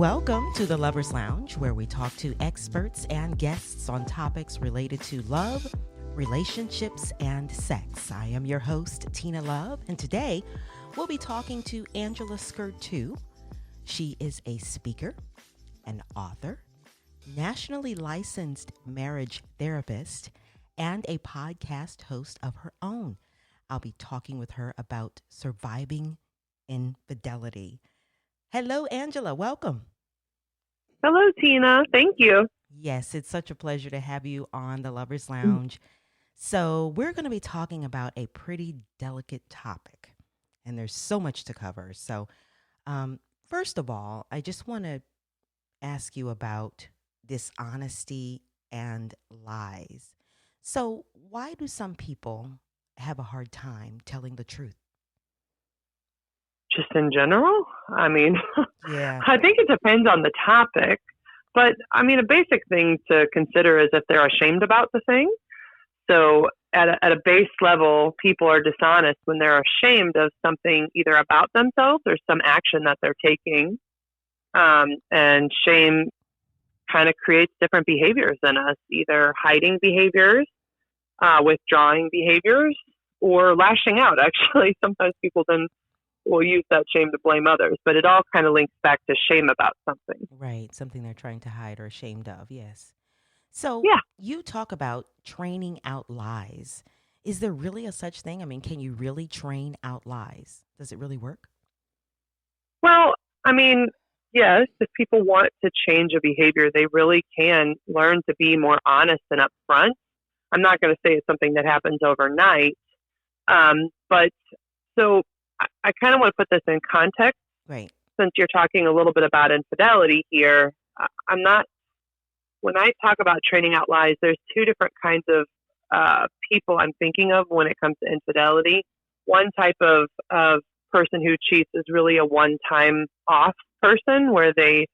Welcome to the Lovers Lounge, where we talk to experts and guests on topics related to love, relationships, and sex. I am your host, Tina Love, and today we'll be talking to Angela Skurtu. She is a speaker, an author, nationally licensed marriage therapist, and a podcast host of her own. I'll be talking with her about surviving infidelity. Hello, Angela. Welcome. Hello, Tina. Thank you. Yes, it's such a pleasure to have you on the Lovers Lounge. So, we're going to be talking about a pretty delicate topic, and there's so much to cover. So, first of all, I just want to ask you about dishonesty and lies. So, why do some people have a hard time telling the truth? Just in general, Yeah. I think it depends on the topic. But a basic thing to consider is if they're ashamed about the thing. So at a base level, people are dishonest when they're ashamed of something either about themselves or some action that they're taking. And shame kind of creates different behaviors in us, either hiding behaviors, withdrawing behaviors, or lashing out. Actually, sometimes people then will use that shame to blame others, but it all kind of links back to shame about something. Right. Something they're trying to hide or ashamed of. Yes. So Yeah. you talk about training out lies. Is there really a such thing? I mean, can you really train out lies? Does it really work? Well, yes, if people want to change a behavior, they really can learn to be more honest and upfront. I'm not going to say it's something that happens overnight, but so I kind of want to put this in context. Right. Since you're talking a little bit about infidelity here, when I talk about training out lies, there's two different kinds of people I'm thinking of when it comes to infidelity. One type of person who cheats is really a one-time off person where they've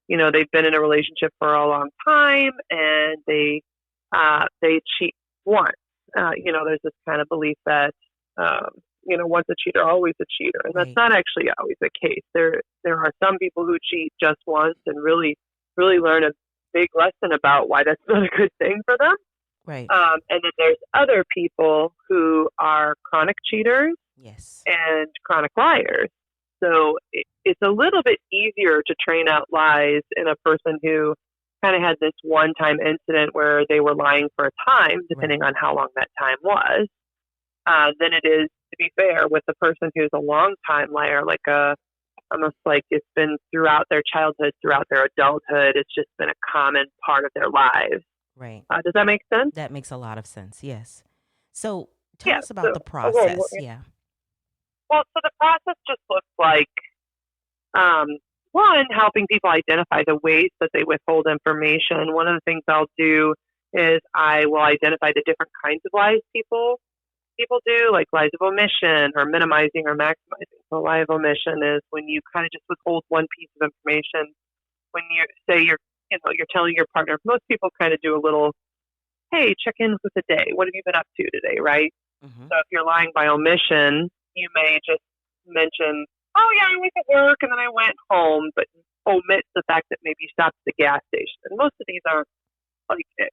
been in a relationship for a long time and they cheat once. There's this kind of belief that once a cheater, always a cheater. And that's not actually always the case. There are some people who cheat just once and really, really learn a big lesson about why that's not a good thing for them. Right. And then there's other people who are chronic cheaters. Yes. And chronic liars. So it's a little bit easier to train out lies in a person who kind of had this one-time incident where they were lying for a time, depending on how long that time was, than it is, to be fair, with the person who's a long-time liar, almost like it's been throughout their childhood, throughout their adulthood. It's just been a common part of their lives. Right. Does that make sense? That makes a lot of sense. Yes. So tell us about the process. Okay. Yeah. Well, so the process just looks like, one, helping people identify the ways that they withhold information. One of the things I'll do is I will identify the different kinds of lies people do, like lies of omission or minimizing or maximizing. So a lie of omission is when you kind of just withhold one piece of information. When you say you're telling your partner, most people kind of do a little, hey, check in with the day. What have you been up to today, right? Mm-hmm. So if you're lying by omission, you may just mention, oh yeah, I went to work and then I went home, but omit the fact that maybe you stopped at the gas station. And most of these are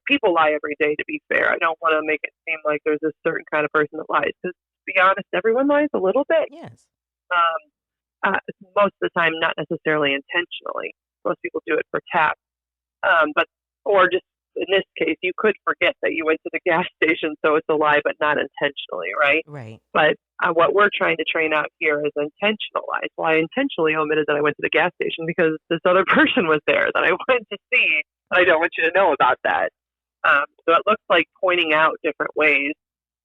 people lie every day, to be fair. I don't want to make it seem like there's a certain kind of person that lies. Because to be honest, everyone lies a little bit. Yes. Most of the time, not necessarily intentionally. Most people do it for tact. Or just in this case, you could forget that you went to the gas station, so it's a lie, but not intentionally, right? Right. But what we're trying to train out here is intentional lies. Well, I intentionally omitted that I went to the gas station because this other person was there that I wanted to see. I don't want you to know about that. So it looks like pointing out different ways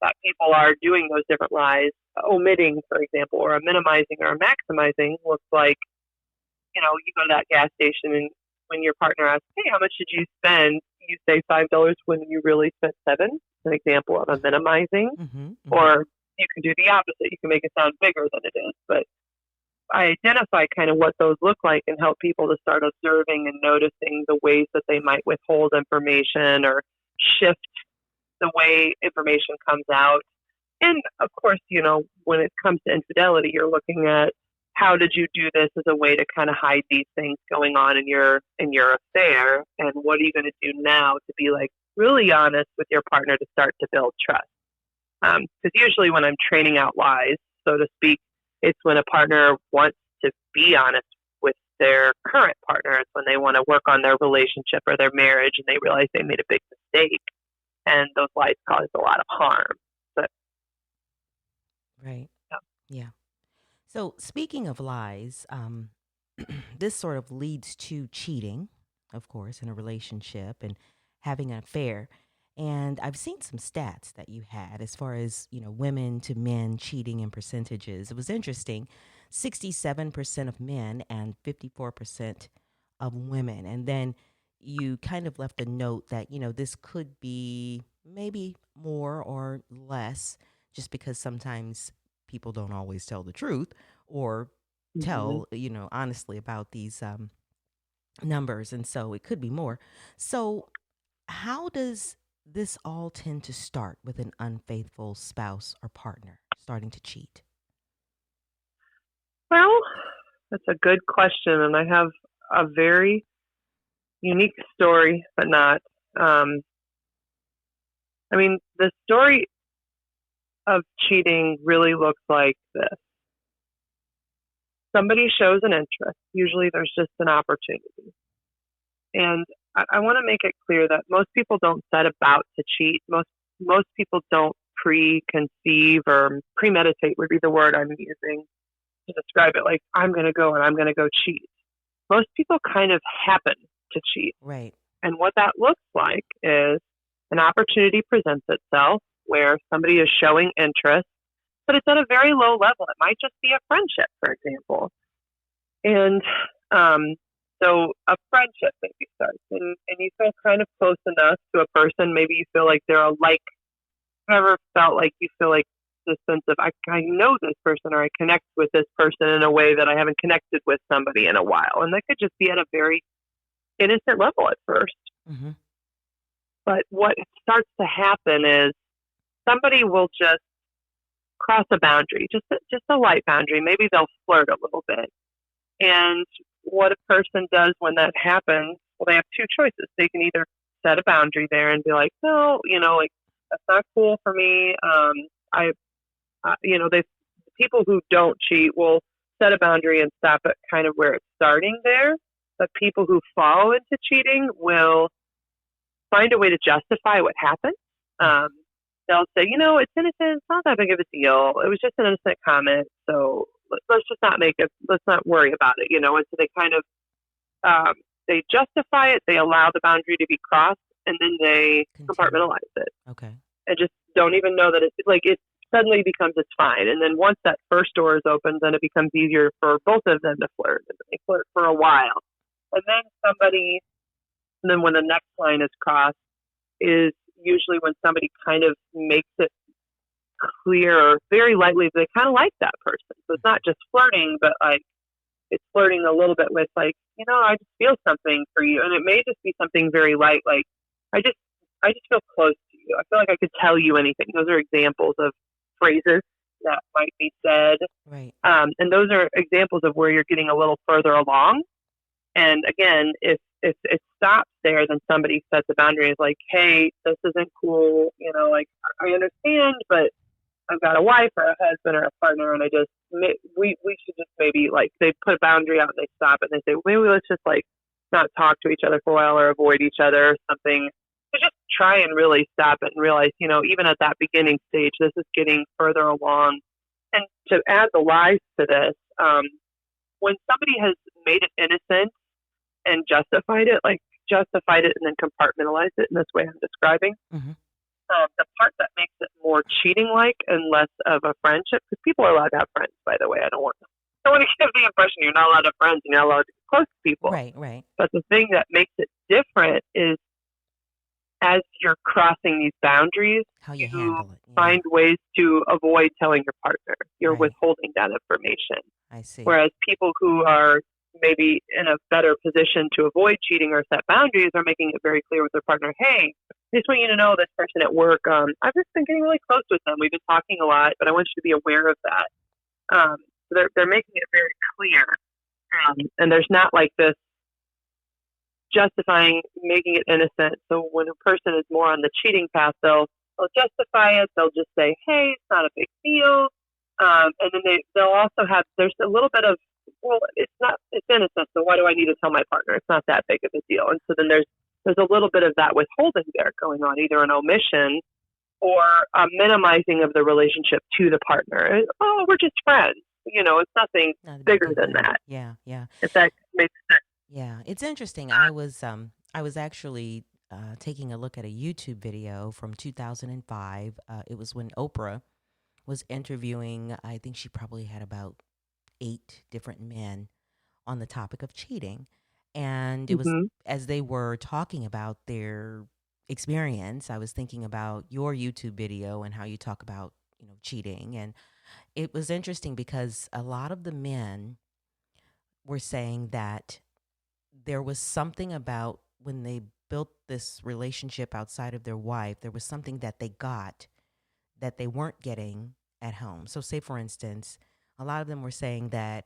that people are doing those different lies. Omitting, for example, or minimizing or maximizing looks like, you go to that gas station and when your partner asks, hey, how much did you spend? You say $5 when you really spent $7. An example of a minimizing. Mm-hmm, mm-hmm. Or you can do the opposite. You can make it sound bigger than it is. But I identify kind of what those look like and help people to start observing and noticing the ways that they might withhold information or shift the way information comes out. And of course, when it comes to infidelity, you're looking at how did you do this as a way to kind of hide these things going on in your affair? And what are you going to do now to be like really honest with your partner to start to build trust? Because usually when I'm training out lies, so to speak, it's when a partner wants to be honest with their current partner. It's when they want to work on their relationship or their marriage and they realize they made a big mistake. And those lies cause a lot of harm. But Right. yeah. Yeah. So, speaking of lies, this sort of leads to cheating, of course, in a relationship and having an affair. And I've seen some stats that you had as far as, women to men cheating in percentages. It was interesting. 67% of men and 54% of women. And then you kind of left a note that, this could be maybe more or less just because sometimes people don't always tell the truth or Mm-hmm. tell, honestly about these numbers. And so it could be more. So, how does this all tend to start with an unfaithful spouse or partner starting to cheat? Well, that's a good question. And I have a very unique story, but not. Um, I mean, the story of cheating really looks like this. Somebody shows an interest. Usually there's just an opportunity. And I want to make it clear that most people don't set about to cheat. Most people don't preconceive or premeditate would be the word I'm using to describe it. Like, I'm going to go and I'm going to go cheat. Most people kind of happen to cheat. Right. And what that looks like is an opportunity presents itself where somebody is showing interest, but it's at a very low level. It might just be a friendship, for example. And so a friendship maybe starts, and you feel kind of close enough to a person. Maybe you feel like they're alike. Ever felt like you feel like this sense of I know this person or I connect with this person in a way that I haven't connected with somebody in a while, and that could just be at a very innocent level at first. Mm-hmm. But what starts to happen is somebody will just cross a boundary, just a light boundary. Maybe they'll flirt a little bit. And what a person does when that happens, well, they have two choices. They can either set a boundary there and be like, no, like that's not cool for me. They people who don't cheat will set a boundary and stop it kind of where it's starting there. But people who fall into cheating will find a way to justify what happened. They'll say, it's innocent. It's not that big of a deal. It was just an innocent comment. So let's just not let's not worry about it, And so they kind of, they justify it. They allow the boundary to be crossed and then they compartmentalize it. Okay. And just don't even know that it suddenly becomes it's fine. And then once that first door is open, then it becomes easier for both of them to flirt. And they flirt for a while. And then when the next line is crossed is usually when somebody kind of makes it clear or very lightly they kind of like that person. So it's not just flirting, but like it's flirting a little bit with like, I just feel something for you. And it may just be something very light, like I just feel close to you. I feel like I could tell you anything. Those are examples of phrases that might be said. Right. And those are examples of where you're getting a little further along. And again, if it stops there, then somebody sets a boundary. Is like, hey, this isn't cool. Like I understand, but I've got a wife or a husband or a partner, and we should just maybe like they put a boundary out and they stop it and they say, well, maybe let's just like not talk to each other for a while or avoid each other or something. So just try and really stop it and realize, even at that beginning stage, this is getting further along. And to add the lies to this, when somebody has made it innocent and justified it and then compartmentalized it in this way I'm describing. Mm-hmm. The part that makes it more cheating-like and less of a friendship, because people are allowed to have friends, by the way. I don't want to give the impression you're not allowed to have friends and you're not allowed to be close to people. Right. But the thing that makes it different is as you're crossing these boundaries, how you handle it. Yeah. Find ways to avoid telling your partner. You're withholding that information. I see. Whereas people who are maybe in a better position to avoid cheating or set boundaries are making it very clear with their partner, hey, I just want you to know this person at work, I've just been getting really close with them. We've been talking a lot, but I want you to be aware of that. So they're making it very clear. And there's not like this justifying, making it innocent. So when a person is more on the cheating path, they'll justify it. They'll just say, hey, it's not a big deal. And then they'll also have, there's a little bit of, well, it's innocent, so why do I need to tell my partner? It's not that big of a deal. And so then there's a little bit of that withholding there going on, either an omission or a minimizing of the relationship to the partner. Oh, we're just friends. It's nothing bigger than that. Yeah, yeah. If that makes sense. Yeah, it's interesting. I was actually taking a look at a YouTube video from 2005. It was when Oprah was interviewing. I think she probably had about 8 different men on the topic of cheating, and it was as they were talking about their experience, I was thinking about your YouTube video and how you talk about cheating, and it was interesting because a lot of the men were saying that there was something about when they built this relationship outside of their wife, there was something that they got that they weren't getting at home. So say, for instance, a lot of them were saying that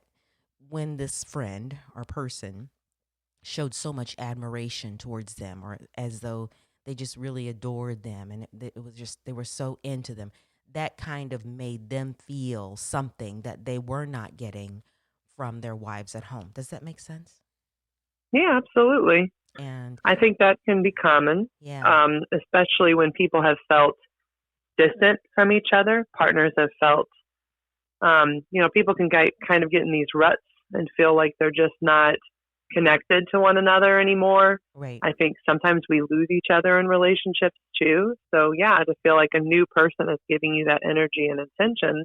when this friend or person showed so much admiration towards them, or as though they just really adored them, and it was just, they were so into them, that kind of made them feel something that they were not getting from their wives at home. Does that make sense? Yeah, absolutely. And I think that can be common, especially when people have felt distant from each other. Partners have felt, people can kind of get in these ruts and feel like they're just not connected to one another anymore. Right. I think sometimes we lose each other in relationships too. So yeah, to feel like a new person is giving you that energy and attention,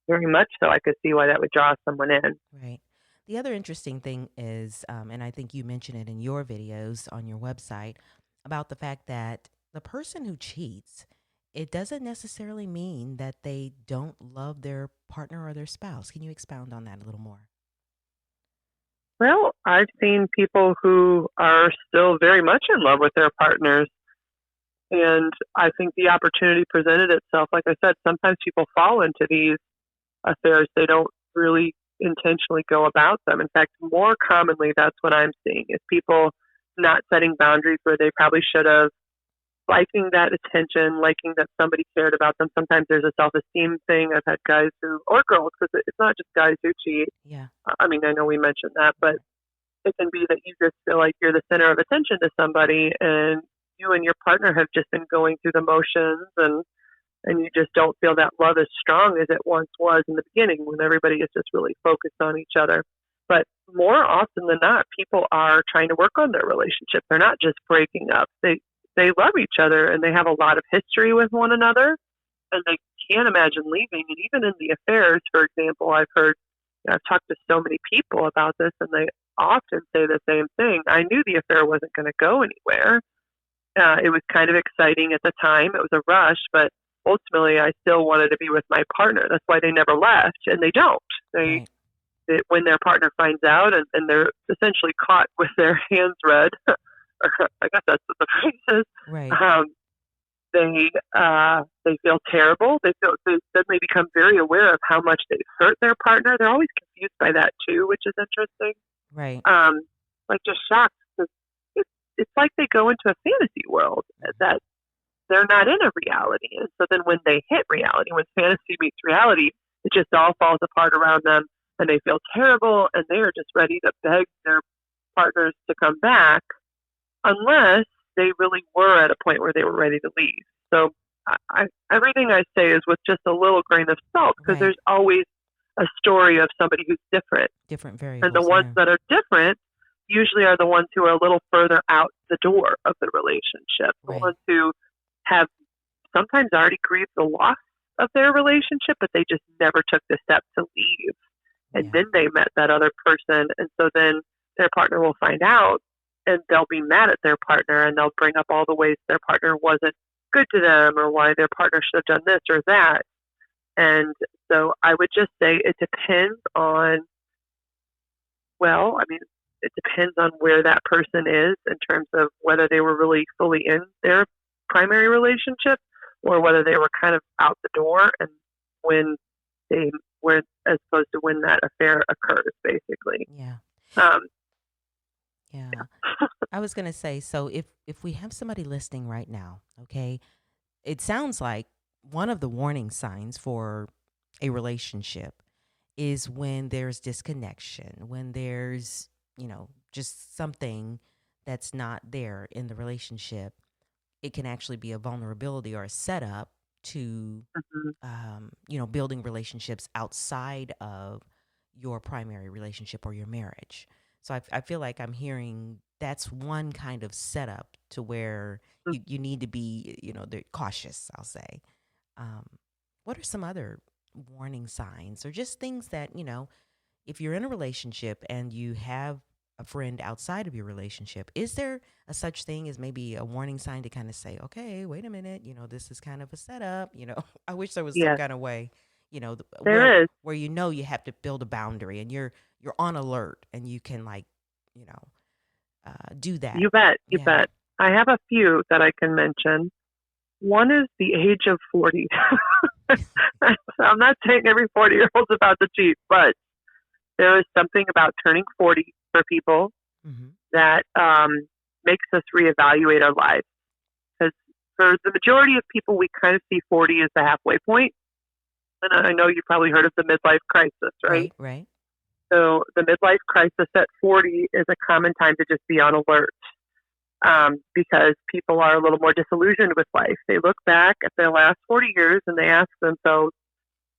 very much so, I could see why that would draw someone in. Right. The other interesting thing is, and I think you mention it in your videos on your website, about the fact that the person who cheats, it doesn't necessarily mean that they don't love their partner or their spouse. Can you expound on that a little more? Well, I've seen people who are still very much in love with their partners. And I think the opportunity presented itself. Like I said, sometimes people fall into these affairs. They don't really intentionally go about them. In fact, more commonly, that's what I'm seeing is people not setting boundaries where they probably should have, liking that attention, liking that somebody cared about them. Sometimes there's a self-esteem thing. I've had guys or girls, because it's not just guys who cheat. Yeah. I mean, I know we mentioned that, but it can be that you just feel like you're the center of attention to somebody, and you and your partner have just been going through the motions, and you just don't feel that love as strong as it once was in the beginning when everybody is just really focused on each other. But more often than not, people are trying to work on their relationship. They're not just breaking up. They love each other, and they have a lot of history with one another, and they can't imagine leaving. And even in the affairs, for example, I've talked to so many people about this, and they often say the same thing. I knew the affair wasn't going to go anywhere. It was kind of exciting at the time. It was a rush, but ultimately I still wanted to be with my partner. That's why they never left, and they don't. They when their partner finds out, and they're essentially caught with their hands red, I guess that's what the phrase is. Right. They feel terrible. They suddenly become very aware of how much they hurt their partner. They're always confused by that too, which is interesting. Right. Like just shocked. It's like they go into a fantasy world that they're not in a reality. And so then when they hit reality, when fantasy meets reality, it just all falls apart around them, and they feel terrible, and they are just ready to beg their partners to come back, unless they really were at a point where they were ready to leave. So everything I say is with just a little grain of salt, because there's always a story of somebody who's different. Different variables. And the ones that are different usually are the ones who are a little further out the door of the relationship, the ones who have sometimes already grieved the loss of their relationship, but they just never took the step to leave. And then they met that other person. And so then their partner will find out, and they'll be mad at their partner, and they'll bring up all the ways their partner wasn't good to them, or why their partner should have done this or that. And so I would just say it depends on, it depends on where that person is in terms of whether they were really fully in their primary relationship, or whether they were kind of out the door. And when they where, as opposed to when that affair occurs, basically. Yeah. Um, Yeah. I was going to say, so if we have somebody listening right now, okay, it sounds like one of the warning signs for a relationship is when there's disconnection, when there's, just something that's not there in the relationship. It can actually be a vulnerability or a setup to, mhm. building relationships outside of your primary relationship or your marriage. So I feel like I'm hearing that's one kind of setup to where you need to be, they're cautious, I'll say. Um, what are some other warning signs or just things that, if you're in a relationship and you have a friend outside of your relationship, is there a such thing as maybe a warning sign to kind of say, okay, wait a minute, this is kind of a setup, I wish there was some Yes, kind of way, there is. where you have to build a boundary and you're on alert and you can like, you know, do that. You bet. You Yeah. bet. I have a few that I can mention. One is the age of 40. I'm not saying every 40-year-old's about to cheat, but there is something about turning 40 for people Mm-hmm. that makes us reevaluate our lives. Because for the majority of people, we kind of see 40 as the halfway point. And I know you've probably heard of the midlife crisis, right? Right. Right. So the midlife crisis at 40 is a common time to just be on alert, because people are a little more disillusioned with life. They look back at their last 40 years and they ask themselves,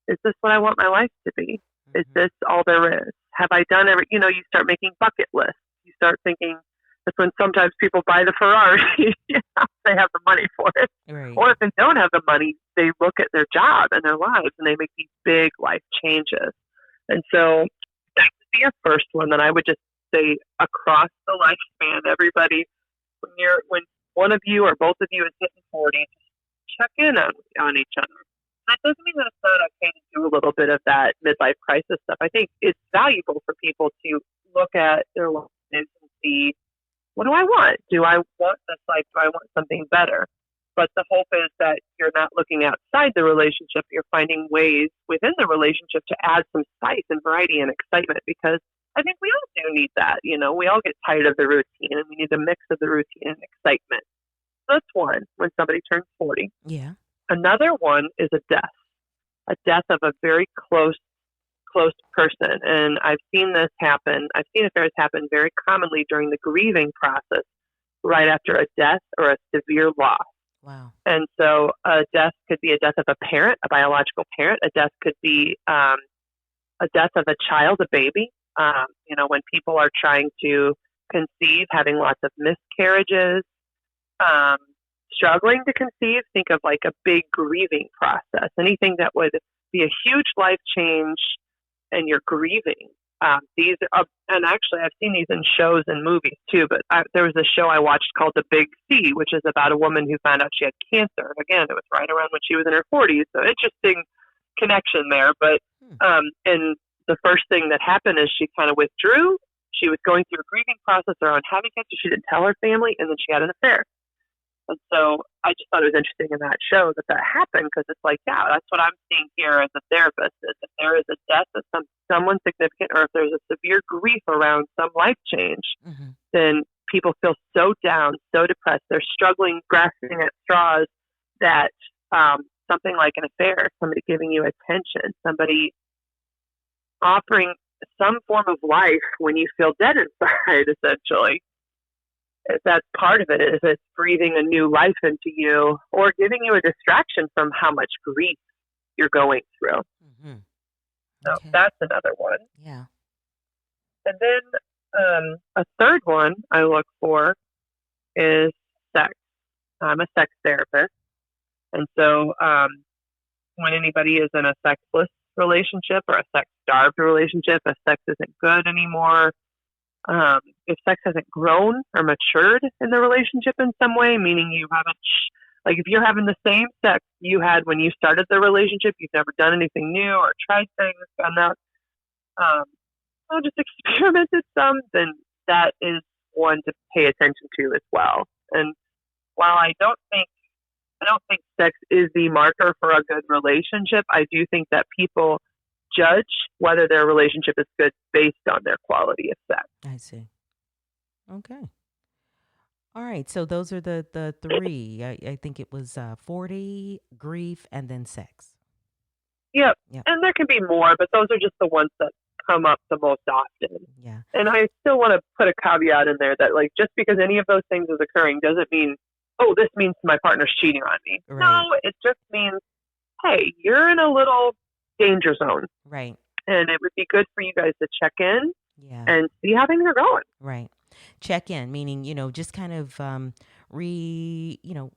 is this what I want my life to be? Is Mm-hmm. this all there is? Have I done every, you start making bucket lists. You start thinking, that's when sometimes people buy the Ferrari. They have the money for it. Right. Or if they don't have the money, they look at their job and their lives and they make these big life changes. And so that would be a first one that I would just say across the lifespan, everybody, when one of you or both of you is hitting 40, check in on each other. That doesn't mean that it's not okay to do a little bit of that midlife crisis stuff. I think it's valuable for people to look at their lives and see, what do I want? Do I want this life? Do I want something better? But the hope is that you're not looking outside the relationship. You're finding ways within the relationship to add some spice and variety and excitement, because I think we all do need that. We all get tired of the routine and we need a mix of the routine and excitement. So that's one, when somebody turns 40. Yeah. Another one is a death of a very close person. And I've seen this happen. I've seen affairs happen very commonly during the grieving process, right after a death or a severe loss. Wow. And so a death could be a death of a parent, a biological parent. A death could be a death of a child, a baby. When people are trying to conceive, having lots of miscarriages, struggling to conceive, think of like a big grieving process. Anything that would be a huge life change and you're grieving. These are, and actually I've seen these in shows and movies too, but there was a show I watched called The Big C, which is about a woman who found out she had cancer. And again, it was right around when she was in her 40s. So interesting connection there. But, and the first thing that happened is she kind of withdrew. She was going through a grieving process around having cancer. She didn't tell her family, and then she had an affair. And so I just thought it was interesting in that show that happened, because it's like, yeah, that's what I'm seeing here as a therapist, is if there is a death of someone significant, or if there's a severe grief around some life change, Mm-hmm. then people feel so down, so depressed. They're struggling, grasping at straws, that something like an affair, somebody giving you attention, somebody offering some form of life when you feel dead inside, essentially. If that's part of it, if it's breathing a new life into you or giving you a distraction from how much grief you're going through. Mm-hmm. So Okay. that's another one. Yeah. And then a third one I look for is sex. I'm a sex therapist. And so when anybody is in a sexless relationship or a sex-starved relationship, if sex isn't good anymore, if sex hasn't grown or matured in the relationship in some way, meaning you haven't, like if you're having the same sex you had when you started the relationship, you've never done anything new or tried things, found out, just experimented some, then that is one to pay attention to as well. And while I don't think sex is the marker for a good relationship, I do think that people judge whether their relationship is good based on their quality of sex. I see. Okay. All right. So those are the three. I think it was 40, grief, and then sex. Yep. Yep. And there can be more, but those are just the ones that come up the most often. Yeah. And I still want to put a caveat in there that, like, just because any of those things is occurring doesn't mean, oh, this means my partner's cheating on me. Right. No, it just means, hey, you're in a little danger zone. Right. And it would be good for you guys to check in Yeah. and see how things are going. Right. Check in, meaning, just kind of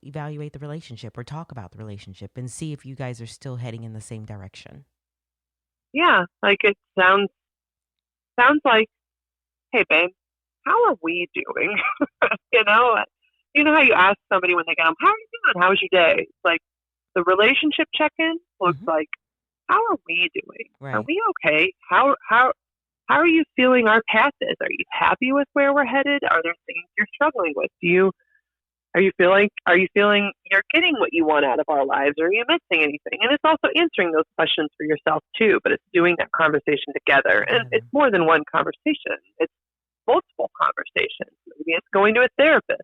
evaluate the relationship or talk about the relationship and see if you guys are still heading in the same direction. Yeah. Like, it sounds like, hey, babe, how are we doing? You know how you ask somebody when they get home, how are you doing? How was your day? It's like the relationship check-in looks like, how are we doing? Right. Are we okay? How are you feeling our path is? Are you happy with where we're headed? Are there things you're struggling with? Are you feeling you're getting what you want out of our lives? Or are you missing anything? And it's also answering those questions for yourself too, but it's doing that conversation together. And it's more than one conversation. It's multiple conversations. Maybe it's going to a therapist.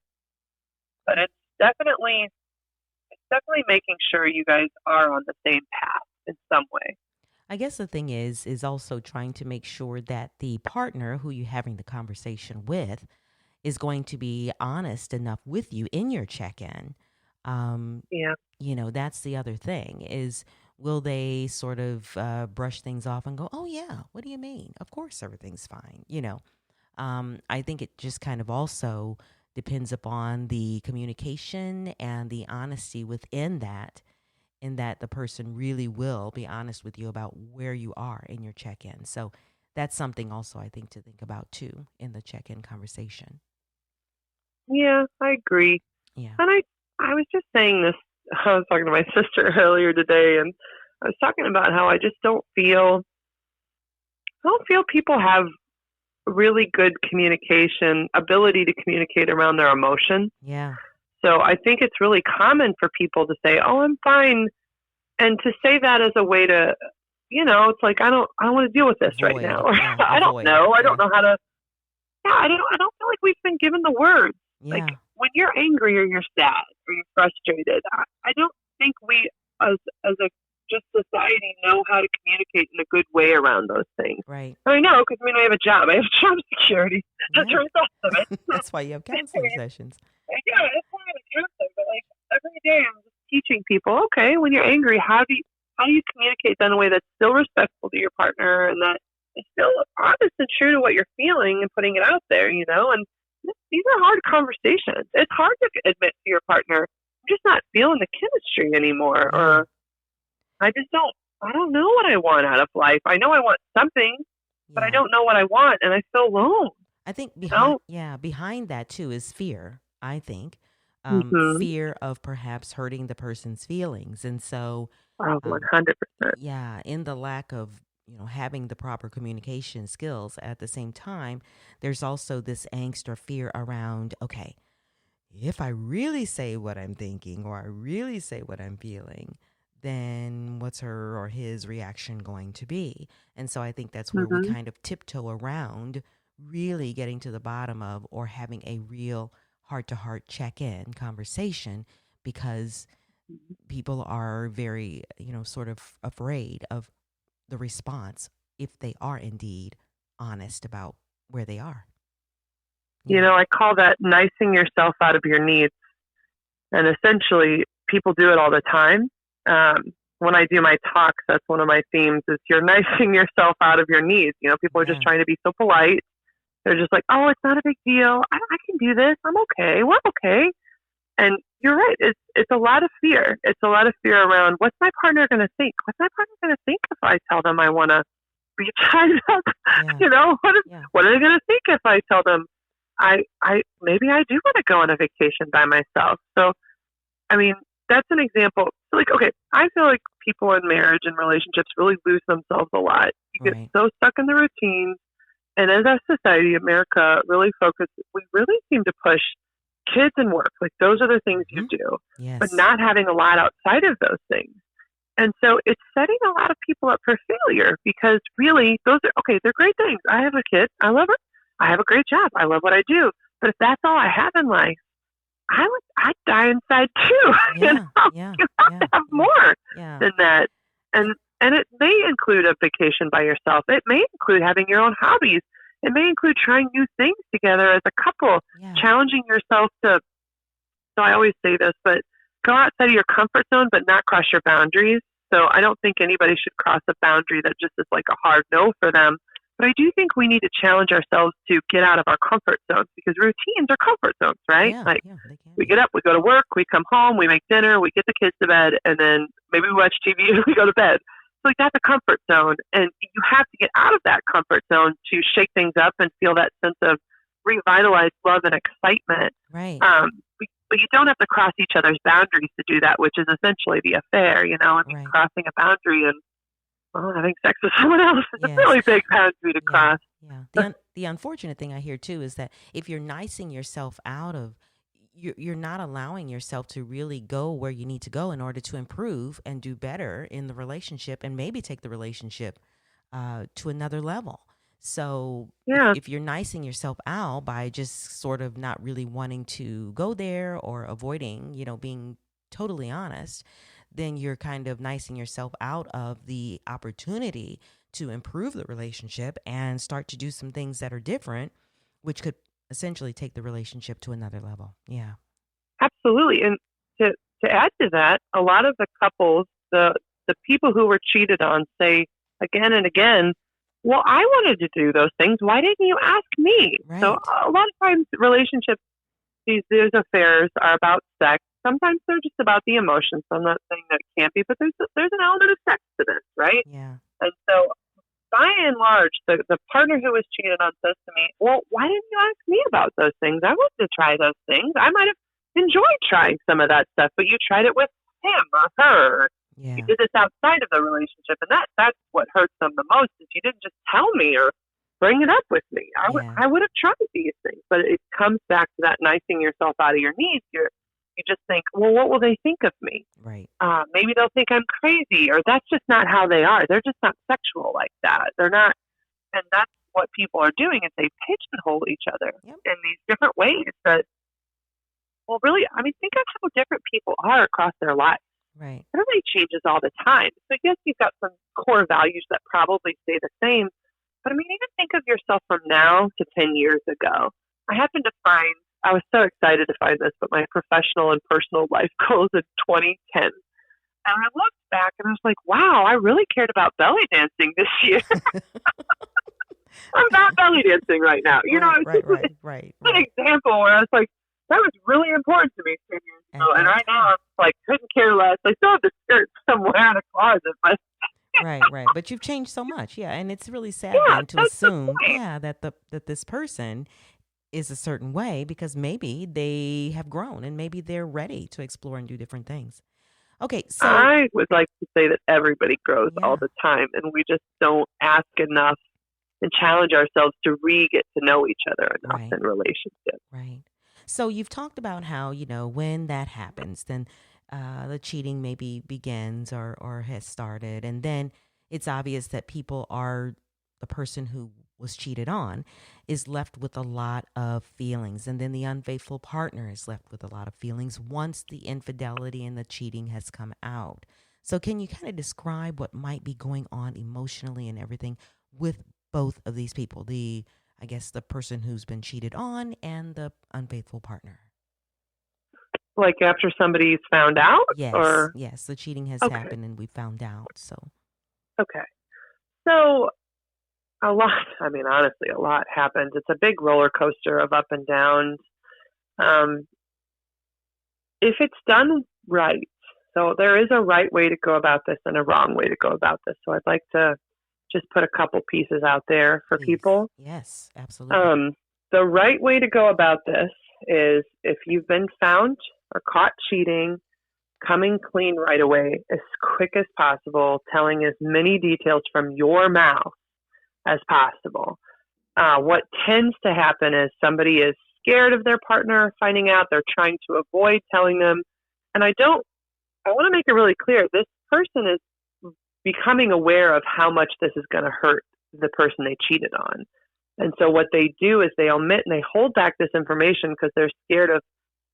But it's definitely making sure you guys are on the same path in some way. I guess the thing is also trying to make sure that the partner who you're having the conversation with is going to be honest enough with you in your check-in. Yeah. That's the other thing is, will they sort of brush things off and go, oh, yeah, what do you mean? Of course, everything's fine. I think it just kind of also depends upon the communication and the honesty within that, in that the person really will be honest with you about where you are in your check-in. So that's something also I think to think about too in the check-in conversation. Yeah, I agree. Yeah. And I was just saying this, I was talking to my sister earlier today, and I was talking about how I don't feel people have really good ability to communicate around their emotions. Yeah. So I think it's really common for people to say, oh, I'm fine. And to say that as a way to, it's like, I don't want to deal with this right now. Yeah, I don't know. Yeah. I don't know how to, I don't feel like we've been given the words. Yeah. Like, when you're angry or you're sad or you're frustrated, I don't think we as a just society know how to communicate in a good way around those things. Right. I know, because I have a job. I have job security. That's a result of it. That's why you have counseling sessions. Yeah, that's why I'm a counselor. But like every day, I'm just teaching people. Okay, when you're angry, how do you communicate that in a way that's still respectful to your partner and that is still honest and true to what you're feeling and putting it out there. And these are hard conversations. It's hard to admit to your partner, I'm just not feeling the chemistry anymore, or I don't know what I want out of life. I know I want something, but I don't know what I want, and I feel alone. I think behind that too is fear, I think. Fear of perhaps hurting the person's feelings. And so 100%. Yeah, in the lack of, having the proper communication skills at the same time, there's also this angst or fear around, okay, if I really say what I'm thinking or I really say what I'm feeling, then what's her or his reaction going to be? And so I think that's where we kind of tiptoe around really getting to the bottom of, or having a real heart-to-heart check-in conversation, because people are very, sort of afraid of the response if they are indeed honest about where they are. I call that nicing yourself out of your needs. And essentially, people do it all the time. When I do my talks, that's one of my themes, is you're nicing yourself out of your needs. People are just trying to be so polite. They're just like, oh, it's not a big deal. I can do this. I'm okay. We're okay. And you're right. It's a lot of fear. It's a lot of fear around, what's my partner going to think? What's my partner going to think if I tell them I want to be tied up? What are they going to think if I tell them maybe I do want to go on a vacation by myself? So, that's an example. So okay, I feel like people in marriage and relationships really lose themselves a lot. You get so stuck in the routine. And as a society, America we really seem to push kids and work. Like, those are the things you do, but not having a lot outside of those things. And so it's setting a lot of people up for failure because really those are, okay, they're great things. I have a kid. I love her. I have a great job. I love what I do. But if that's all I have in life, I'd die inside too. Yeah, yeah, You have yeah, to have yeah, more yeah, than that. And it may include a vacation by yourself. It may include having your own hobbies. It may include trying new things together as a couple, yeah. challenging yourself to, so I always say this, but go outside of your comfort zone, but not cross your boundaries. So I don't think anybody should cross a boundary that just is like a hard no for them. But I do think we need to challenge ourselves to get out of our comfort zones because routines are comfort zones, right? Yeah, Like yeah, they can we be. get up, we go to work, we come home, we make dinner, we get the kids to bed, and then maybe we watch TV and we go to bed. So like that's a comfort zone. And you have to get out of that comfort zone to shake things up and feel that sense of revitalized love and excitement. Right. But you don't have to cross each other's boundaries to do that, which is essentially the affair, you know. I mean, Right. crossing a boundary and having sex with someone else is a Yes. really big boundary to Yeah. cross. Yeah. The unfortunate thing I hear too is that if you're nicing yourself out of, you're not allowing yourself to really go where you need to go in order to improve and do better in the relationship and maybe take the relationship to another level. So Yeah, if you're nicing yourself out by just sort of not really wanting to go there or avoiding, being totally honest, then you're kind of nicing yourself out of the opportunity to improve the relationship and start to do some things that are different, which could essentially take the relationship to another level. Yeah. absolutely. And to add to that, a lot of the couples, the people who were cheated on, say again and again, "Well, I wanted to do those things. Why didn't you ask me?" So Right. a lot of times, relationships, these affairs are about sex. Sometimes they're just about the emotions. I'm not saying that it can't be, but there's an element of sex to this, right? Yeah. And so, by and large, the partner who was cheated on says to me, "Well, why didn't you ask me about those things? I wanted to try those things. I might have enjoyed trying some of that stuff, but you tried it with him or her. You Yeah. did this outside of the relationship, and that's what hurts them the most is you didn't just tell me or bring it up with me. Yeah. I would have tried these things, but it comes back to that nicing yourself out of your needs. You just think, well, what will they think of me? Right. Maybe they'll think I'm crazy, or that's just not how they are. They're just not sexual like that. They're not, and that's what people are doing is they pigeonhole each other Yep. in these different ways that, well, really, I mean, think of how different people are across their lives. Right. Everybody changes all the time. So yes, you've got some core values that probably stay the same. But I mean, even think of yourself from now to 10 years ago. I happened to find, I was so excited to find this, but my professional and personal life goals in 2010. And I looked back and I was like, wow, I really cared about belly dancing this year. I'm not belly dancing right now. You know, Right. it's Right. just Right. an Right. example where I was like, that was really important to me 10 years ago. At And that right now, time. I'm like, couldn't care less. I still have the skirt somewhere in a closet, but Right, right. But you've changed so much. Yeah, and it's really sad yeah, then to that's the assume, point. yeah, that this person is a certain way because maybe they have grown and maybe they're ready to explore and do different things. Okay, so I would like to say that everybody grows all yeah, the time, and we just don't ask enough and challenge ourselves to get to know each other enough right, in relationships. right. So you've talked about how, when that happens, then the cheating maybe begins or has started. And then it's obvious that the person who was cheated on is left with a lot of feelings. And then the unfaithful partner is left with a lot of feelings once the infidelity and the cheating has come out. So can you kind of describe what might be going on emotionally and everything with both of these people? I guess the person who's been cheated on and the unfaithful partner. Like after somebody's found out, Yes, or yes, the cheating has okay, happened and we found out. So, okay. So a lot. I mean, honestly, a lot happens. It's a big roller coaster of up and downs. Um, if it's done right, so there is a right way to go about this and a wrong way to go about this. So I'd like to just put a couple pieces out there for please. people. Yes, absolutely. The right way to go about this is if you've been found or caught cheating, coming clean right away as quick as possible, telling as many details from your mouth as possible. What tends to happen is somebody is scared of their partner finding out. They're trying to avoid telling them. And I want to make it really clear, this person is becoming aware of how much this is going to hurt the person they cheated on. And so what they do is they omit and they hold back this information because they're scared of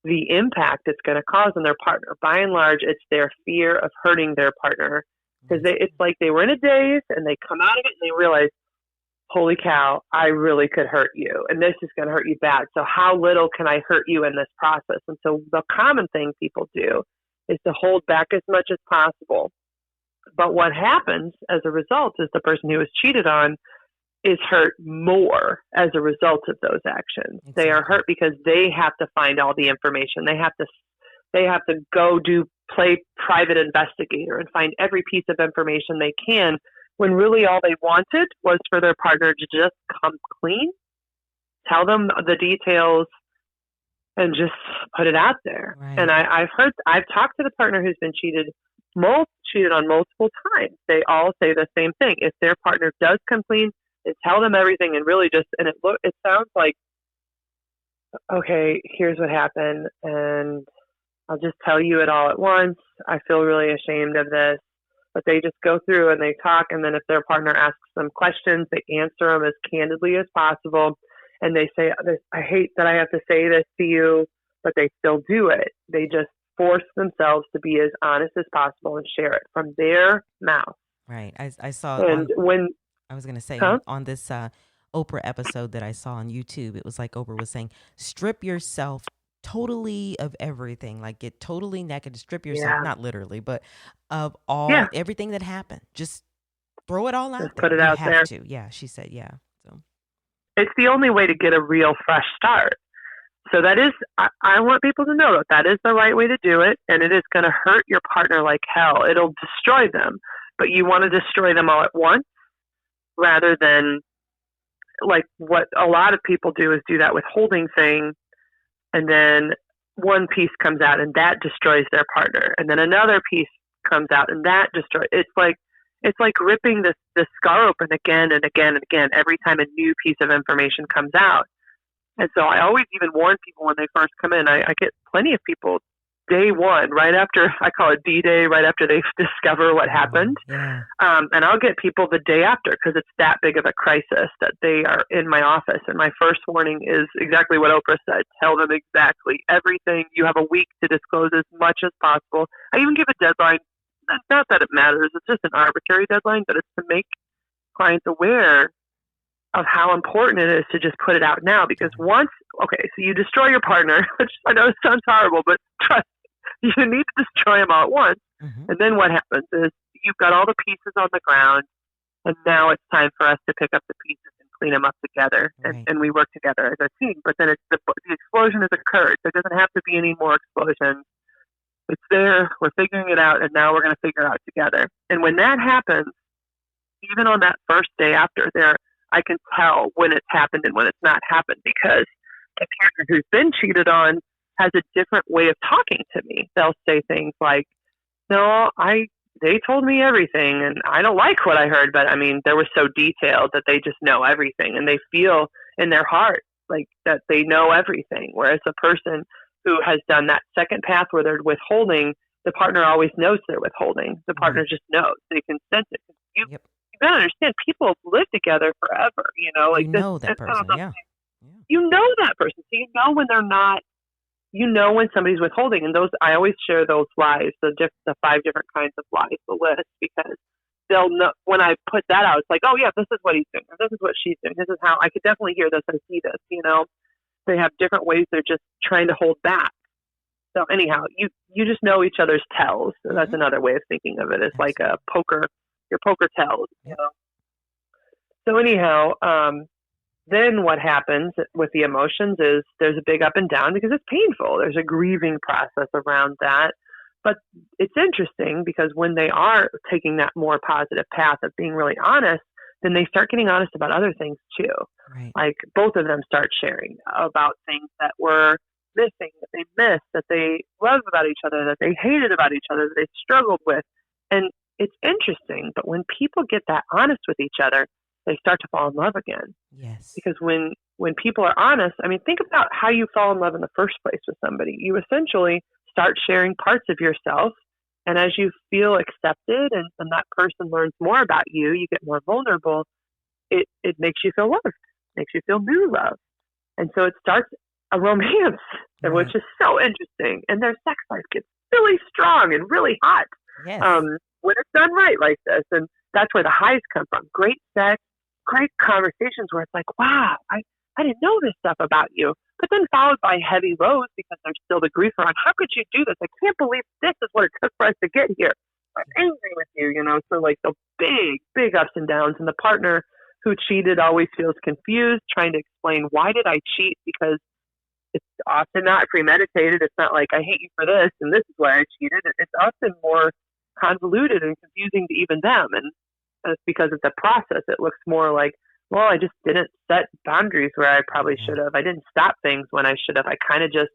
the impact it's going to cause on their partner. By and large, it's their fear of hurting their partner, because it's like they were in a daze and they come out of it and they realize, holy cow, I really could hurt you, and this is going to hurt you bad. So how little can I hurt you in this process? And so the common thing people do is to hold back as much as possible. But what happens as a result is the person who was cheated on is hurt more as a result of those actions. Exactly. They are hurt because they have to find all the information. They have to play private investigator and find every piece of information they can, when really all they wanted was for their partner to just come clean, tell them the details, and just put it out there. Right. And I've talked to the partner who's been cheated on multiple times. They all say the same thing. If their partner does come clean, they tell them everything, and really it sounds like, okay, here's what happened, and I'll just tell you it all at once. I feel really ashamed of this. But they just go through and they talk, and then if their partner asks them questions, they answer them as candidly as possible. And they say, I hate that I have to say this to you, but they still do it. They just force themselves to be as honest as possible and share it from their mouth. Right. I saw. And I was going to say on this Oprah episode that I saw on YouTube, it was like Oprah was saying, strip yourself totally of everything, like get totally naked, strip yourself, not literally, but of everything that happened. Just throw it all out there. Put it out there. Yeah, she said, yeah. So it's the only way to get a real fresh start. So that is, I want people to know that is the right way to do it, and it is going to hurt your partner like hell. It'll destroy them, but you want to destroy them all at once rather than, like, what a lot of people do is do that withholding thing, and then one piece comes out and that destroys their partner, and then another piece comes out and that destroys. It's like ripping the scar open again and again and again every time a new piece of information comes out. And so I always even warn people when they first come in. I get plenty of people day one, right after, I call it D-Day, right after they discover what happened. Yeah. And I'll get people the day after, because it's that big of a crisis that they are in my office. And my first warning is exactly what Oprah said. Tell them exactly everything. You have a week to disclose as much as possible. I even give a deadline. Not that it matters. It's just an arbitrary deadline, but it's to make clients aware of how important it is to just put it out now. Because so you destroy your partner, which I know sounds horrible, but trust me, you need to destroy them all at once. Mm-hmm. And then what happens is you've got all the pieces on the ground, and now it's time for us to pick up the pieces and clean them up together. Right. And we work together as a team. But then the explosion has occurred. There doesn't have to be any more explosions. It's there. We're figuring it out, and now we're going to figure it out together. And when that happens, even on that first day after, I can tell when it's happened and when it's not happened, because the partner who's been cheated on has a different way of talking to me. They'll say things like, "No, they told me everything, and I don't like what I heard, but I mean, they were so detailed that they just know everything, and they feel in their heart like that they know everything." Whereas a person who has done that second path where they're withholding, the partner always knows they're withholding. The partner just knows. They can sense it. You gotta understand, people have lived together forever, like you know that person, yeah. You know that person. So you know when they're not, when somebody's withholding. And those, I always share those lies, the 5 different kinds of lies, the list, because they'll know when I put that out, it's like, oh yeah, this is what he's doing, or this is what she's doing. This is how I could definitely hear this and see this, They have different ways they're just trying to hold back. So anyhow, you just know each other's tells. So that's another way of thinking of it. It's like a poker, your poker tells. So anyhow, then what happens with the emotions is there's a big up and down because it's painful. There's a grieving process around that. But it's interesting because when they are taking that more positive path of being really honest, then they start getting honest about other things too. Right. Like both of them start sharing about things that were missing, that they missed, that they loved about each other, that they hated about each other, that they struggled with. And it's interesting, but when people get that honest with each other, they start to fall in love again. Yes. Because when people are honest, I mean, think about how you fall in love in the first place with somebody. You essentially start sharing parts of yourself And as you feel accepted and that person learns more about you, you get more vulnerable, it makes you feel loved, makes you feel new love. And so it starts a romance, Right. which is so interesting. And their sex life gets really strong and really hot Yes. when it's done right like this. And that's where the highs come from. Great sex, great conversations where it's like, wow, I didn't know this stuff about you. But then followed by heavy lows because there's still the grief around, how could you do this? I can't believe this is what it took for us to get here. I'm angry with you, So like the big, big ups and downs. And the partner who cheated always feels confused, trying to explain, why did I cheat? Because it's often not premeditated. It's not like, I hate you for this and this is why I cheated. It's often more convoluted and confusing to even them. And it's because of the process. It looks more like, well, I just didn't set boundaries where I probably should have. I didn't stop things when I should have. I kind of just,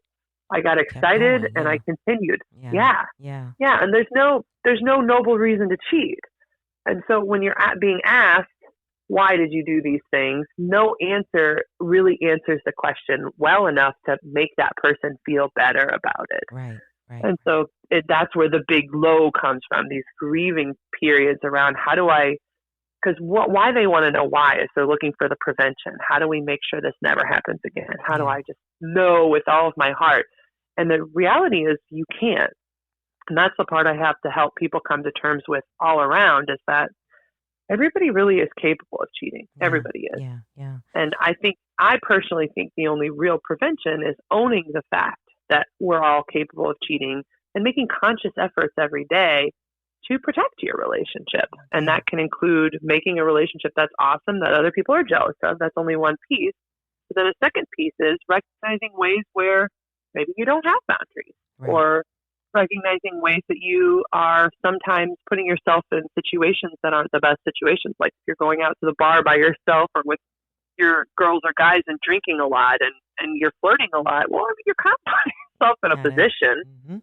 I got excited going, and I continued. Yeah. And there's no noble reason to cheat. And so when you're being asked, why did you do these things? No answer really answers the question well enough to make that person feel better about it. Right. And so that's where the big low comes from, these grieving periods around how do I, because why they want to know why is they're looking for the prevention. How do we make sure this never happens again? How do I just know with all of my heart? And the reality is you can't. And that's the part I have to help people come to terms with all around, is that everybody really is capable of cheating. Everybody is. Yeah. And I personally think the only real prevention is owning the fact that we're all capable of cheating and making conscious efforts every day to protect your relationship. And that can include making a relationship that's awesome, that other people are jealous of. That's only one piece. But then a second piece is recognizing ways where maybe you don't have boundaries, or recognizing ways that you are sometimes putting yourself in situations that aren't the best situations. Like if you're going out to the bar by yourself or with your girls or guys and drinking a lot and you're flirting a lot. Well, you're kind of putting yourself in a position. Mm-hmm.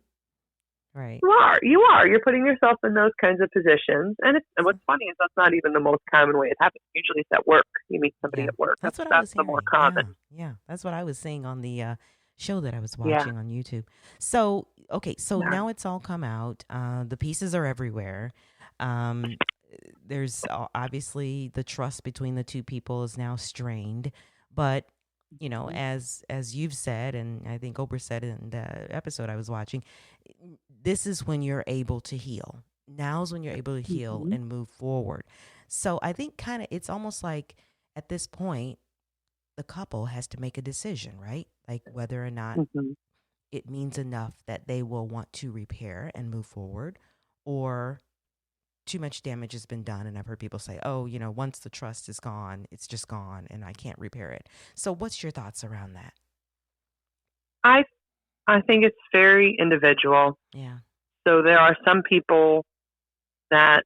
Right. You are. You're putting yourself in those kinds of positions. And what's funny is that's not even the most common way it happens. Usually it's at work. You meet somebody at work. That's the more common. Yeah. That's what I was seeing on the show that I was watching on YouTube. So, okay. So now it's all come out. The pieces are everywhere. There's obviously the trust between the two people is now strained, but as you've said, and I think Oprah said in the episode I was watching, this is when you're able to heal. Now's when you're able to heal and move forward. So I think it's almost like at this point, the couple has to make a decision, right? Like whether or not it means enough that they will want to repair and move forward, or too much damage has been done. And I've heard people say, oh, once the trust is gone, it's just gone and I can't repair it. So what's your thoughts around that? I think it's very individual. Yeah. So there are some people that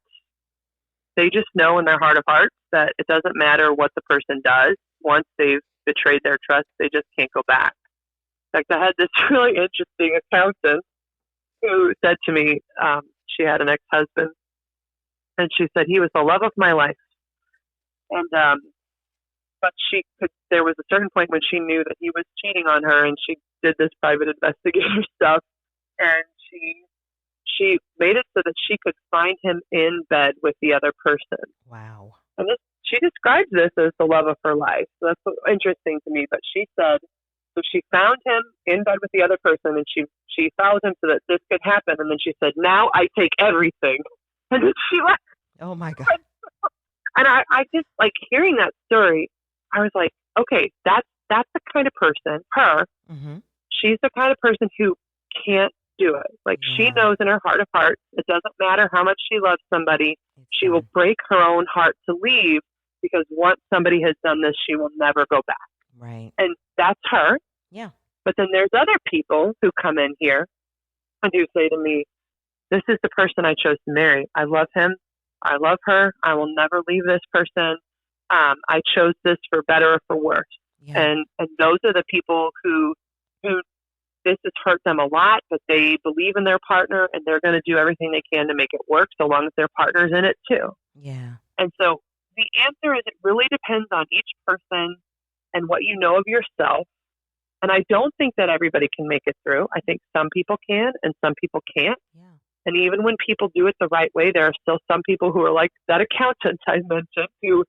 they just know in their heart of hearts that it doesn't matter what the person does. Once they've betrayed their trust, they just can't go back. In fact, I had this really interesting accountant who said to me, she had an ex-husband, and she said he was the love of my life. And but there was a certain point when she knew that he was cheating on her, and she did this private investigator stuff, and she made it so that she could find him in bed with the other person. Wow. And she describes this as the love of her life. So that's interesting to me. But she said, so she found him in bed with the other person, and she followed him so that this could happen. And then she said, now I take everything. And then she left. Oh my God. And I just, like, hearing that story, I was like, okay, that's the kind of person, her, she's the kind of person who can't do it. Like, she knows in her heart of hearts, it doesn't matter how much she loves somebody, she will break her own heart to leave, because once somebody has done this, she will never go back. Right. And that's her. Yeah. But then there's other people who come in here and who say to me, this is the person I chose to marry. I love him. I love her. I will never leave this person. I chose this for better or for worse. Yeah. And those are the people who this has hurt them a lot, but they believe in their partner and they're going to do everything they can to make it work, so long as their partner's in it too. Yeah. And so the answer is, it really depends on each person and what you know of yourself. And I don't think that everybody can make it through. I think some people can and some people can't. Yeah. And even when people do it the right way, there are still some people who are like that accountant I mentioned who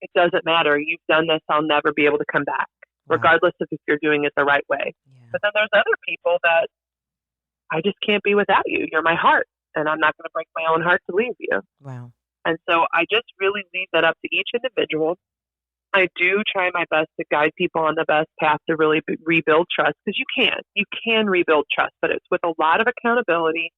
it doesn't matter. You've done this. I'll never be able to come back, Wow. regardless of if you're doing it the right way. Yeah. But then there's other people that I just can't be without you. You're my heart, and I'm not going to break my own heart to leave you. Wow. And so I just really leave that up to each individual. I do try my best to guide people on the best path to really rebuild trust, because you can rebuild trust, but it's with a lot of accountability,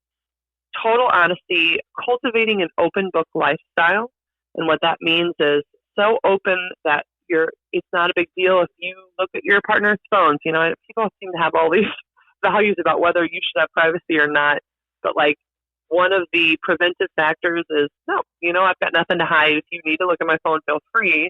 total honesty, cultivating an open book lifestyle. And what that means is so open that it's not a big deal if you look at your partner's phones. You know, people seem to have all these values about whether you should have privacy or not. But like, one of the preventive factors is, no, you know, I've got nothing to hide. If you need to look at my phone, feel free.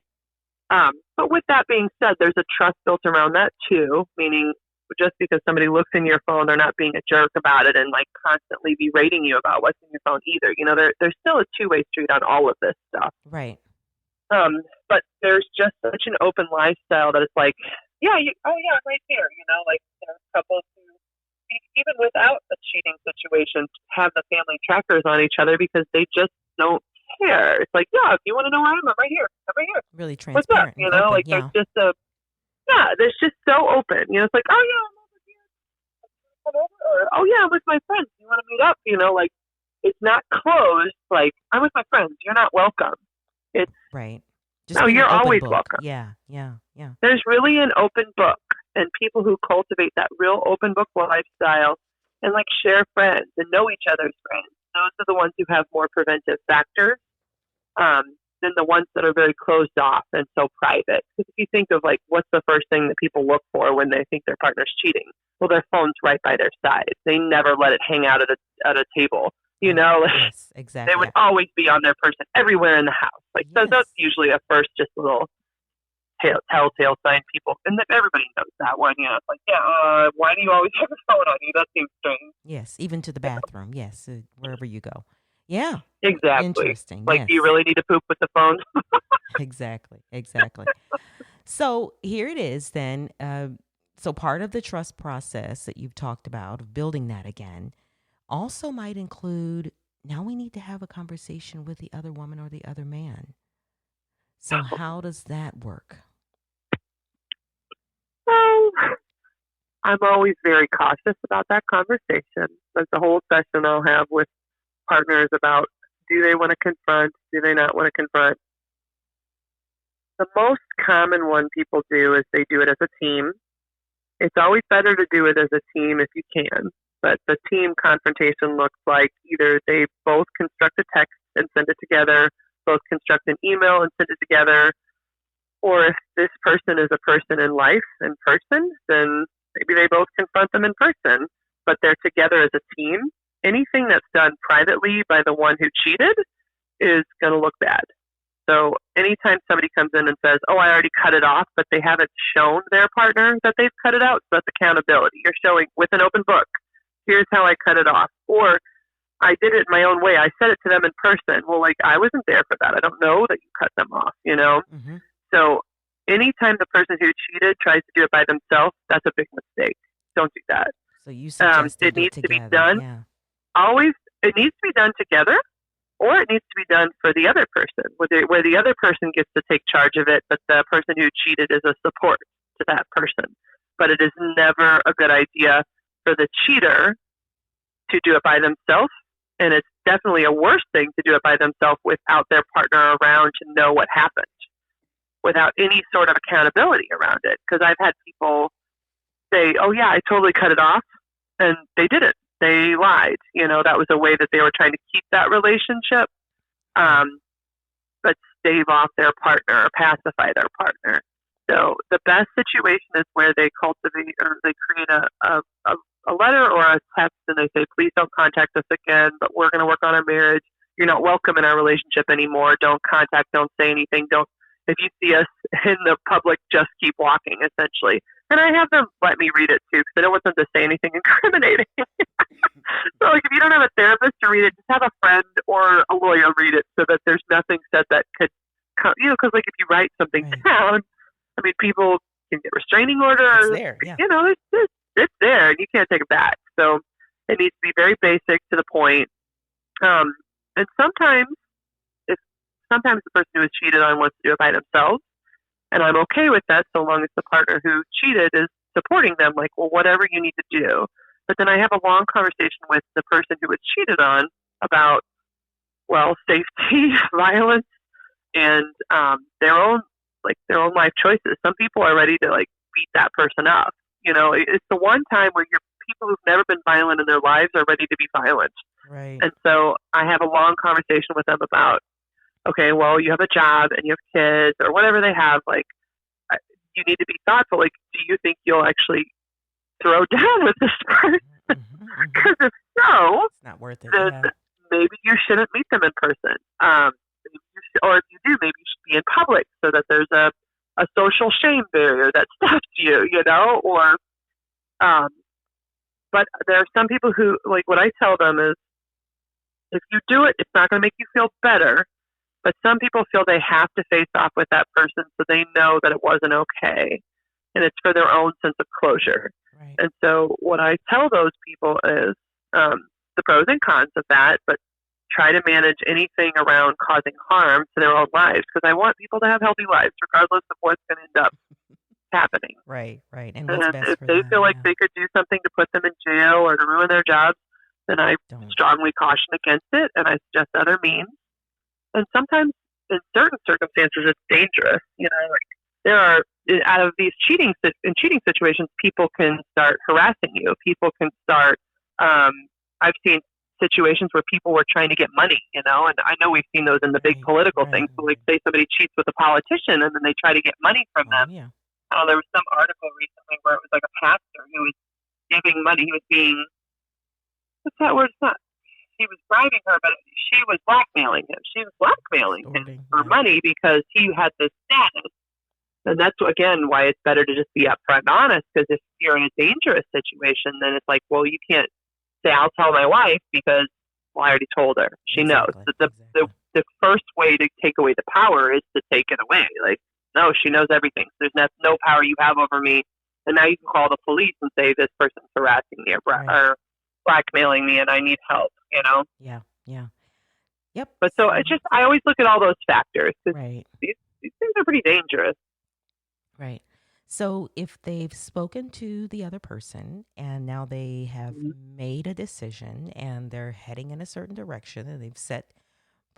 But with that being said, there's a trust built around that too, meaning just because somebody looks in your phone, they're not being a jerk about it and like constantly berating you about what's in your phone either. You know, there's still a two-way street on all of this stuff. Right. But there's just such an open lifestyle that it's like, right here. You know, like there's couples who, even without a cheating situation, have the family trackers on each other because they just don't care. It's like, yeah, if you want to know where I am, I'm right here. I'm right here. Really What's transparent. up? You know, open, like yeah. there's just so open. You know, it's like, oh yeah, I'm over here. Come over. Or, oh yeah, I'm with my friends. You want to meet up? You know, like it's not closed. Like, I'm with my friends. You're not welcome. It's right. Just no, being an you're open always book. welcome. Yeah. There's really an open book, and people who cultivate that real open book lifestyle and like share friends and know each other's friends. Those are the ones who have more preventive factors than the ones that are very closed off and so private. Because if you think of like, what's the first thing that people look for when they think their partner's cheating? Well, their phone's right by their side. They never let it hang out at a table. You know, like, yes, exactly. they would always be on their person everywhere in the house. Like, so that's usually a first, just a little telltale sign. People, and everybody knows that one. You know, it's like, why do you always have a phone on you? That seems strange. Yes, even to the bathroom. Yes, wherever you go. Yeah, exactly. Interesting. Like, yes. do you really need to poop with the phone? Exactly. So here it is then. So part of the trust process that you've talked about of building that again also might include, now we need to have a conversation with the other woman or the other man. So how does that work? Well, I'm always very cautious about that conversation. That's the whole session I'll have with partners about, do they want to confront? Do they not want to confront? The most common one people do is they do it as a team. It's always better to do it as a team if you can. But the team confrontation looks like either they both construct a text and send it together, both construct an email and send it together, or if this person is a person in life in person, then maybe they both confront them in person, but they're together as a team. Anything that's done privately by the one who cheated is going to look bad. So anytime somebody comes in and says, oh, I already cut it off, but they haven't shown their partner that they've cut it out, so that's accountability. You're showing with an open book, here's how I cut it off. Or I did it my own way. I said it to them in person. Well, like, I wasn't there for that. I don't know that you cut them off, you know? Mm-hmm. So anytime the person who cheated tries to do it by themselves, that's a big mistake. Don't do that. So you suggested it needs together. to be done. Yeah. Always, it needs to be done together, or it needs to be done for the other person, where the other person gets to take charge of it, but the person who cheated is a support to that person. But it is never a good idea for the cheater to do it by themselves, and it's definitely a worse thing to do it by themselves without their partner around to know what happened, without any sort of accountability around it. Because I've had people say, oh yeah, I totally cut it off, and they didn't. They lied. You know, that was a way that they were trying to keep that relationship, but stave off their partner or pacify their partner. So the best situation is where they cultivate or they create a letter or a text, and they say, please don't contact us again, but we're going to work on our marriage. You're not welcome in our relationship anymore. Don't contact, don't say anything. If you see us in the public, just keep walking, essentially. And I have them let me read it too, because I don't want them to say anything incriminating. So, like, if you don't have a therapist to read it, just have a friend or a lawyer read it, so that there's nothing said that could come, you know, because, like, if you write something down, I mean, people can get restraining orders. It's there, yeah. You know, it's there, and you can't take it back. So it needs to be very basic, to the point. Um, and if sometimes the person who is cheated on wants to do it by themselves, and I'm okay with that so long as the partner who cheated is supporting them, like, well, whatever you need to do. But then I have a long conversation with the person who was cheated on about, well, safety, violence, and their own life choices. Some people are ready to like beat that person up. It's the one time where people who've never been violent in their lives are ready to be violent. Right. And so I have a long conversation with them about, okay, well, you have a job and you have kids or whatever they have. Like, you need to be thoughtful. Like, do you think you'll actually throw down with this person? Because if so, it's not worth it. Then maybe you shouldn't meet them in person. Or if you do, maybe you should be in public so that there's a social shame barrier that stops you, or, but there are some people who, like, what I tell them is, if you do it, it's not going to make you feel better, but some people feel they have to face off with that person so they know that it wasn't okay, and it's for their own sense of closure. Right. And so what I tell those people is the pros and cons of that, but try to manage anything around causing harm to their own lives, because I want people to have healthy lives regardless of what's going to end up happening. Right. And what's best if for they them, feel like they could do something to put them in jail or to ruin their jobs, then I strongly caution against it, and I suggest other means. And sometimes in certain circumstances it's dangerous. Like, there are, out of these cheating situations, people can start harassing you. People can start, I've seen situations where people were trying to get money, and I know we've seen those in the big political things. So, like, say somebody cheats with a politician and then they try to get money from them. Yeah. There was some article recently where it was like a pastor who was giving money. He was being, what's that word? It's not, he was bribing her, but she was blackmailing him. She was blackmailing him for money because he had this status. And that's, again, why it's better to just be upfront and honest, because if you're in a dangerous situation, then it's like, well, you can't say, I'll tell my wife because, well, I already told her. She knows. The first way to take away the power is to take it away. Like, no, she knows everything. So there's no power you have over me. And now you can call the police and say, this person's harassing me or blackmailing me and I need help, Yeah. Yep. But so I always look at all those factors. Right. These things are pretty dangerous. Right. So if they've spoken to the other person and now they have made a decision and they're heading in a certain direction and they've set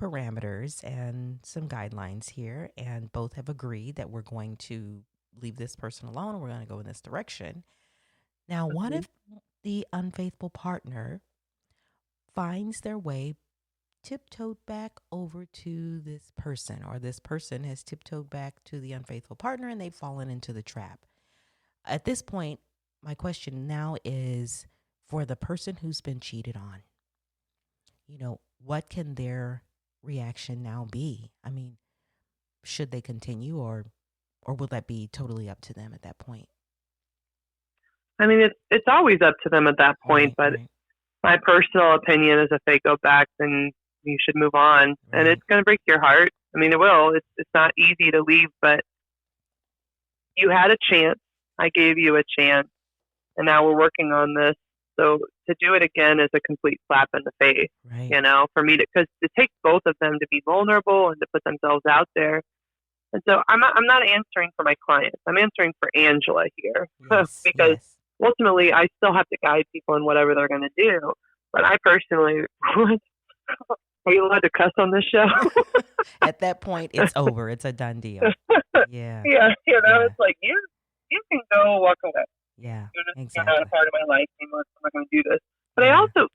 parameters and some guidelines here and both have agreed that we're going to leave this person alone and we're going to go in this direction. Now, what if the unfaithful partner finds their way tiptoed back over to this person, or this person has tiptoed back to the unfaithful partner and they've fallen into the trap? At this point, my question now is, for the person who's been cheated on, what can their reaction now be? I mean, should they continue or will that be totally up to them at that point? I mean, it's always up to them at that point, but my personal opinion is if they go back, then you should move on. And it's going to break your heart. I mean, it will. It's not easy to leave, but you had a chance. I gave you a chance, and now we're working on this. So to do it again is a complete slap in the face, for me because it takes both of them to be vulnerable and to put themselves out there. And so I'm not answering for my clients. I'm answering for Angela here because ultimately I still have to guide people in whatever they're going to do. But I personally are you allowed to cuss on this show? At that point, it's over. It's a done deal. Yeah. Yeah. It's like you can go walk away. Yeah. You're not a part of my life anymore. I'm not going to do this. But I also,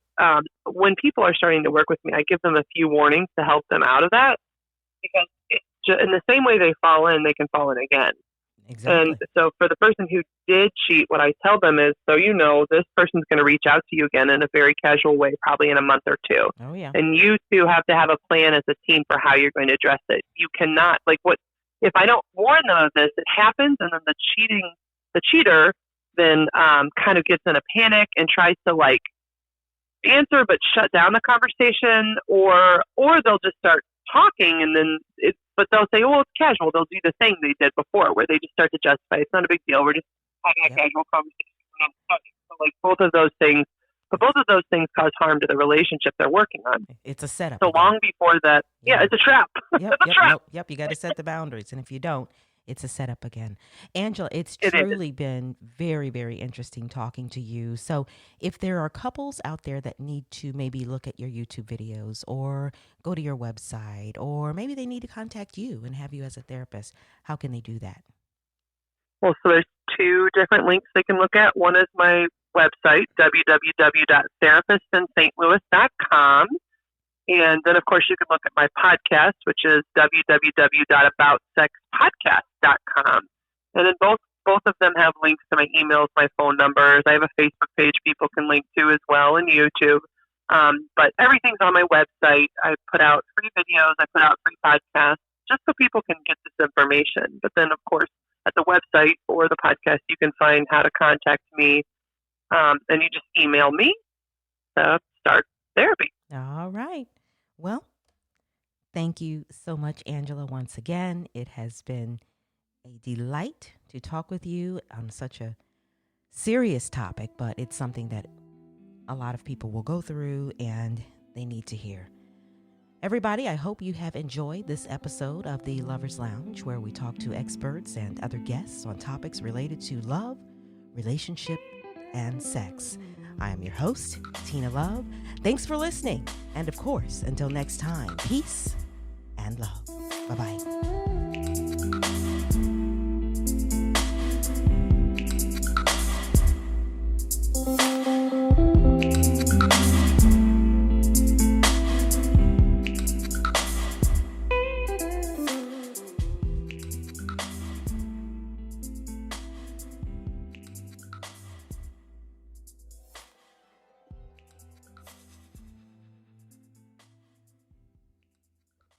when people are starting to work with me, I give them a few warnings to help them out of that, because in the same way they fall in, they can fall in again. Exactly. And so for the person who did cheat, what I tell them is, this person's going to reach out to you again in a very casual way, probably in a month or two. Oh, yeah. And you two have to have a plan as a team for how you're going to address it. You cannot, if I don't warn them of this, it happens, and then the cheater then kind of gets in a panic and tries to answer but shut down the conversation, or they'll just start talking and then but they'll say, well, it's casual. They'll do the thing they did before where they just start to justify it's not a big deal. We're just having a casual conversation. So both of those things But both of those things cause harm to the relationship they're working on. It's a setup. So long before that, it's a trap. Yep. You got to set the boundaries. And if you don't, it's a setup again. Angela, it's truly been very, very interesting talking to you. So if there are couples out there that need to maybe look at your YouTube videos or go to your website, or maybe they need to contact you and have you as a therapist, how can they do that? Well, so there's 2 different links they can look at. One is my website, www.therapistsinstlouis.com. And then, of course, you can look at my podcast, which is www.aboutsexpodcast.com. And then both of them have links to my emails, my phone numbers. I have a Facebook page people can link to as well, and YouTube. But everything's on my website. I put out free videos. I put out free podcasts just so people can get this information. But then, of course, at the website or the podcast, you can find how to contact me. And you just email me to start therapy. All right. Well, thank you so much, Angela, once again. It has been a delight to talk with you on such a serious topic, but it's something that a lot of people will go through and they need to hear. Everybody, I hope you have enjoyed this episode of the Lover's Lounge, where we talk to experts and other guests on topics related to love, relationship, and sex. I am your host, Tina Love. Thanks for listening. And of course, until next time, peace and love. Bye-bye.